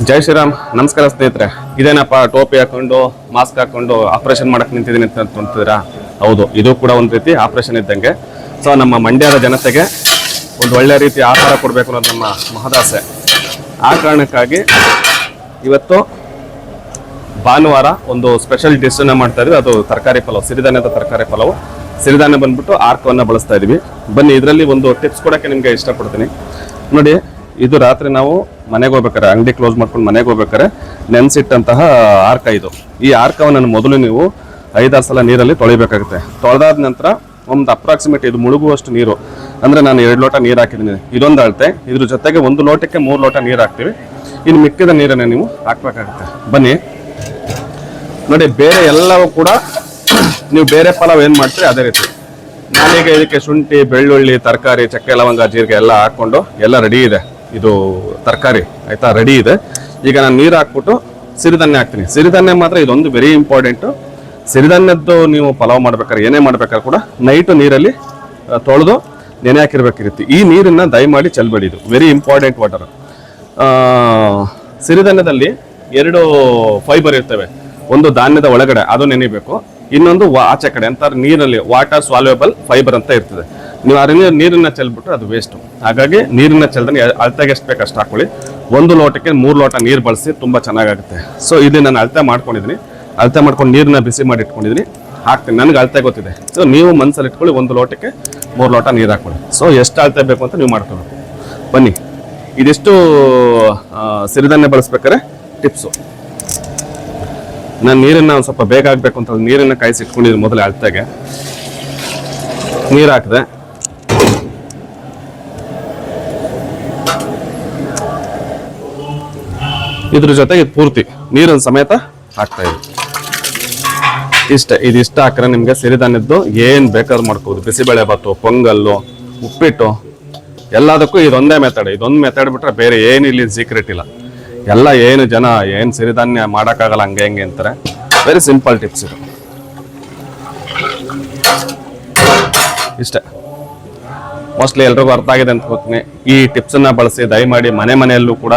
ಜೈ ಶ್ರೀರಾಮ್. ನಮಸ್ಕಾರ ಸ್ನೇಹಿತರೆ. ಇದೇನಪ್ಪ ಟೋಪಿ ಹಾಕೊಂಡು ಮಾಸ್ಕ್ ಹಾಕೊಂಡು ಆಪರೇಷನ್ ಮಾಡಕ್ ನಿಂತಿದ್ದೀನಿ ಅಂತ ಅಂತೀರಾ? ಹೌದು, ಇದು ಕೂಡ ಒಂದು ರೀತಿ ಆಪರೇಷನ್ ಇದ್ದಂಗೆ. ಸೊ ನಮ್ಮ ಮಂಡ್ಯದ ಜನತೆಗೆ ಒಂದು ಒಳ್ಳೆ ರೀತಿ ಆಹಾರ ಕೊಡಬೇಕು ಅನ್ನೋದು ನಮ್ಮ ಮಹದಾಸೆ. ಆ ಕಾರಣಕ್ಕಾಗಿ ಇವತ್ತು ಭಾನುವಾರ ಒಂದು ಸ್ಪೆಷಲ್ ಡಿಶನ್ನ ಮಾಡ್ತಾ ಇದ್ವಿ. ಅದು ತರಕಾರಿ ಪಲಾವ್, ಸಿರಿಧಾನ್ಯದ ತರಕಾರಿ ಪಲಾವ್. ಸಿರಿಧಾನ್ಯ ಬಂದ್ಬಿಟ್ಟು ಆರ್ಕವನ್ನು ಬಳಸ್ತಾ ಇದೀವಿ. ಬನ್ನಿ, ಇದರಲ್ಲಿ ಒಂದು ಟಿಪ್ಸ್ ಕೊಡೋಕ್ಕೆ ನಿಮಗೆ ಇಷ್ಟಪಡ್ತೀನಿ. ನೋಡಿ, ಇದು ರಾತ್ರಿ ನಾವು ಮನೆಗೆ ಹೋಗ್ಬೇಕಾರೆ, ಅಂಗಡಿ ಕ್ಲೋಸ್ ಮಾಡ್ಕೊಂಡು ಮನೆಗೆ ಹೋಗ್ಬೇಕಾರೆ ನೆನೆಸಿಟ್ಟಂತಹ ಆರ್ಕ ಇದು. ಈ ಆರ್ಕವನ್ನು ಮೊದಲು ನೀವು 5-6 ಸಲ ನೀರಲ್ಲಿ ತೊಳಿಬೇಕಾಗುತ್ತೆ. ತೊಳೆದಾದ ನಂತರ ಒಂದು ಅಪ್ರಾಕ್ಸಿಮೇಟ್ ಇದು ಮುಳುಗುವಷ್ಟು ನೀರು, ಅಂದರೆ ನಾನು 2 ಲೋಟ ನೀರು ಹಾಕಿದ್ದೀನಿ. ಇದೊಂದು ಅಳತೆ. ಇದ್ರ ಜೊತೆಗೆ 1 ಲೋಟಕ್ಕೆ 3 ಲೋಟ ನೀರು ಹಾಕ್ತೀವಿ. ಇನ್ನು ಮಿಕ್ಕಿದ ನೀರನ್ನು ನೀವು ಹಾಕ್ಬೇಕಾಗುತ್ತೆ. ಬನ್ನಿ ನೋಡಿ, ಬೇರೆ ಎಲ್ಲವೂ ಕೂಡ ನೀವು ಬೇರೆ ಪಲಾವ್ ಏನು ಮಾಡ್ತೀರಿ ಅದೇ ರೀತಿ. ನಾನೀಗ ಇದಕ್ಕೆ ಶುಂಠಿ, ಬೆಳ್ಳುಳ್ಳಿ, ತರಕಾರಿ, ಚಕ್ಕೆ, ಲವಂಗ, ಜೀರಿಗೆ ಎಲ್ಲ ಹಾಕ್ಕೊಂಡು ಎಲ್ಲ ರೆಡಿ ಇದೆ. ಇದು ತರಕಾರಿ ಆಯ್ತಾ, ರೆಡಿ ಇದೆ. ಈಗ ನಾನು ನೀರು ಹಾಕ್ಬಿಟ್ಟು ಸಿರಿಧಾನ್ಯ ಹಾಕ್ತೀನಿ. ಸಿರಿಧಾನ್ಯ ಮಾತ್ರ ಇದೊಂದು ವೆರಿ ಇಂಪಾರ್ಟೆಂಟು. ಸಿರಿಧಾನ್ಯದ್ದು ನೀವು ಪಲಾವ್ ಮಾಡ್ಬೇಕಾದ್ರೆ, ಏನೇ ಮಾಡ್ಬೇಕಾದ್ರೆ ಕೂಡ ನೈಟು ನೀರಲ್ಲಿ ತೊಳೆದು ನೆನೆ ಹಾಕಿರ್ಬೇಕಿರುತ್ತೆ. ಈ ನೀರನ್ನು ದಯಮಾಡಿ ಚೆಲ್ಬೇಡಿ, ಇದು ವೆರಿ ಇಂಪಾರ್ಟೆಂಟ್ ವಾಟರ್. ಸಿರಿಧಾನ್ಯದಲ್ಲಿ 2 ಫೈಬರ್ ಇರ್ತವೆ. ಒಂದು ಧಾನ್ಯದ ಒಳಗಡೆ, ಅದು ನೆನೆಯಬೇಕು. ಇನ್ನೊಂದು ಆಚೆ ಕಡೆ ಅಂತ ನೀರಲ್ಲಿ ವಾಟರ್ ಸಾಲ್ಯುಬಲ್ ಫೈಬರ್ ಅಂತ ಇರ್ತದೆ. ನೀವು ಆ ನೀರನ್ನ ಚೆಲ್ಬಿಟ್ರೆ ಅದು ವೇಸ್ಟು. ಹಾಗಾಗಿ ನೀರನ್ನ ಚೆಲ್ದ್ರೆ ಅಳತೆಗೆ ಎಷ್ಟು ಬೇಕು ಅಷ್ಟು ಹಾಕೊಳ್ಳಿ. 1 ಲೋಟಕ್ಕೆ 3 ಲೋಟ ನೀರು ಬಳಸಿ, ತುಂಬ ಚೆನ್ನಾಗಾಗುತ್ತೆ. ಸೊ ಇಲ್ಲಿ ನಾನು ಅಳತೆ ಮಾಡ್ಕೊಂಡಿದ್ದೀನಿ. ಅಳತೆ ಮಾಡ್ಕೊಂಡು ನೀರನ್ನ ಬಿಸಿ ಮಾಡಿ ಇಟ್ಕೊಂಡಿದ್ದೀನಿ, ಹಾಕ್ತೀನಿ. ನನಗೆ ಅಳತೆ ಗೊತ್ತಿದೆ. ಸೊ ನೀವು ಮನಸ್ಸಲ್ಲಿ ಇಟ್ಕೊಳ್ಳಿ, 1 ಲೋಟಕ್ಕೆ 3 ಲೋಟ ನೀರು ಹಾಕೊಳ್ಳಿ. ಸೊ ಎಷ್ಟು ಅಳತೆ ಬೇಕು ಅಂತ ನೀವು ಮಾಡ್ಕೋಬೇಕು. ಬನ್ನಿ, ಇದಿಷ್ಟು ಸಿರಿಧಾನ್ಯ ಬಳಸ್ಬೇಕಾದ್ರೆ ಟಿಪ್ಸು. ನಾನು ನೀರನ್ನು ಒಂದು ಸ್ವಲ್ಪ ಬೇಗ ಆಗಬೇಕು ಅಂತ ನೀರನ್ನು ಕಾಯಿಸಿ ಇಟ್ಕೊಂಡಿದ್ದೀನಿ. ಮೊದಲೇ ಅಳತೆಗೆ ನೀರು ಹಾಕಿದೆ. ಇದ್ರ ಜೊತೆಗೆ ಪೂರ್ತಿ ನೀರನ್ನು ಸಮೇತ ಹಾಕ್ತಾ ಇದೆ. ಇದಿಷ್ಟ ಹಾಕಿದ್ರೆ ನಿಮಗೆ ಸಿರಿಧಾನ್ಯದ್ದು ಏನು ಬೇಕಾದ್ರೂ ಮಾಡ್ಕೋಬೋದು. ಬಿಸಿಬೇಳೆ ಭಾತು, ಪೊಂಗಲ್ಲು, ಉಪ್ಪಿಟ್ಟು ಎಲ್ಲದಕ್ಕೂ ಇದೊಂದೇ ಮೆಥಡ್. ಇದೊಂದು ಮೆಥಡ್ ಬಿಟ್ರೆ ಬೇರೆ ಏನು ಇಲ್ಲಿ ಸೀಕ್ರೆಟ್ ಇಲ್ಲ. ಎಲ್ಲ ಏನು ಜನ ಏನು ಸಿರಿಧಾನ್ಯ ಮಾಡೋಕ್ಕಾಗಲ್ಲ ಹಂಗೆ ಹೆಂಗೆ ಅಂತಾರೆ. ವೆರಿ ಸಿಂಪಲ್ ಟಿಪ್ಸ್ ಇದು. ಇಷ್ಟೇ, ಮೋಸ್ಟ್ಲಿ ಎಲ್ರಿಗೂ ಅರ್ಥ ಆಗಿದೆ ಅಂತ ಹೋಗ್ತೀನಿ. ಈ ಟಿಪ್ಸನ್ನು ಬಳಸಿ ದಯಮಾಡಿ ಮನೆಯಲ್ಲೂ ಕೂಡ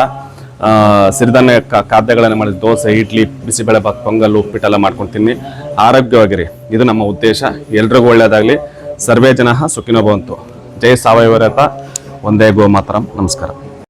ಸಿರಿಧಾನ್ಯ ಖಾದ್ಯಗಳನ್ನು ಮಾಡಿ, ದೋಸೆ, ಇಡ್ಲಿ, ಬಿಸಿಬೇಳೆ ಭಾತ್, ಪೊಂಗಲ್, ಉಪ್ಪಿಟ್ಟೆಲ್ಲ ಮಾಡ್ಕೊಂಡು ತಿನ್ನಿ. ಆರೋಗ್ಯವಾಗಿರಿ, ಇದು ನಮ್ಮ ಉದ್ದೇಶ. ಎಲ್ರಿಗೂ ಒಳ್ಳೆಯದಾಗಲಿ. ಸರ್ವೇ ಜನಃ ಸುಖಿನೋ ಭವಂತು. ಜೈ ಸಾವಯವ ರಥ, ಒಂದೇ ಗೋ ಮಾತರಂ. ನಮಸ್ಕಾರ.